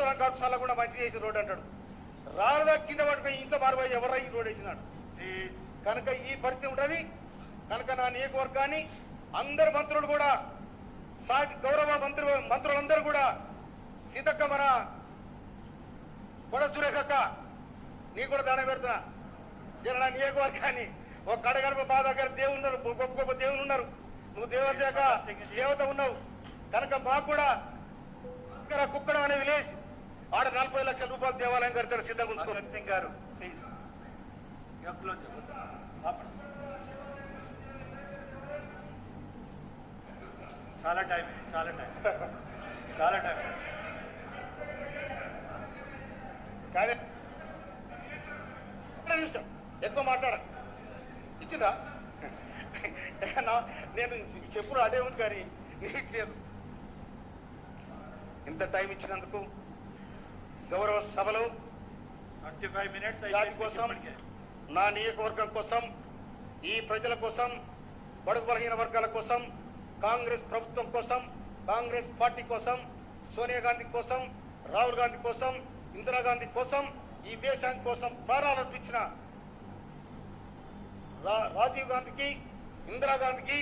పోతాం కాబట్టి చాలా కూడా మంచి చేసి రోడ్డు అంటాడు. రాళ్ళ కింద పడిపోయి ఇంత మారిపోయి ఎవరై రోడ్డు వేసినాడు. కనుక ఈ పరిస్థితి ఉంటుంది. కనుక నా నియోజకవర్గాన్ని అందరు మంత్రులు కూడా గౌరవ మంత్రులందరూ కూడా సీతక్క మన కొడ సురేఖక్క నీకు కూడా దండం పెడుతున్నా. నా నియోజకవర్గాన్ని ఒక కడగడప బాధ దగ్గర దేవుడు ఉన్నారు, గొప్ప గొప్ప దేవులు ఉన్నారు. నువ్వు దేవశాఖ దేవత ఉన్నావు. కనుక మాకు కూడా కుక్కడం అనే విలేజ్ ఆడ 40 లక్షల రూపాయలు దేవాలయం కడతారు. సిద్ధంగా ఉంచుకోండి. సింగ్ గారు ప్లీజ్. చాలా టైం కానీ నిమిషం ఎక్కువ మాట్లాడ ఇచ్చిందా నేను చెప్పుడు అడే ఉంది కానీ లేదు. ఇంత టైం ఇచ్చినందుకు గౌరవ సభలో 25 minutes జాతి కోసం, నా నియోజకవర్గం కోసం, ఈ ప్రజల కోసం, బడుగు బలహీన వర్గాల కోసం, కాంగ్రెస్ ప్రభుత్వం కోసం, కాంగ్రెస్ పార్టీ కోసం, సోనియా గాంధీ కోసం, రాహుల్ గాంధీ కోసం, ఇందిరాగాంధీ కోసం, ఈ దేశానికి కోసం ప్రాణాలు అర్పించిన రాజీవ్ గాంధీకి, ఇందిరాగాంధీకి,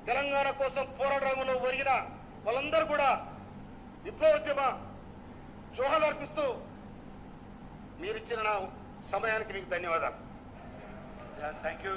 తెలంగాణ కోసం పోరాటంలో ఒరిగిన వాళ్ళందరూ కూడా విప్లవోద్యమ జోహాలు అర్పిస్తూ మీరిచ్చిన నా సమయానికి మీకు ధన్యవాదాలు. Thank you.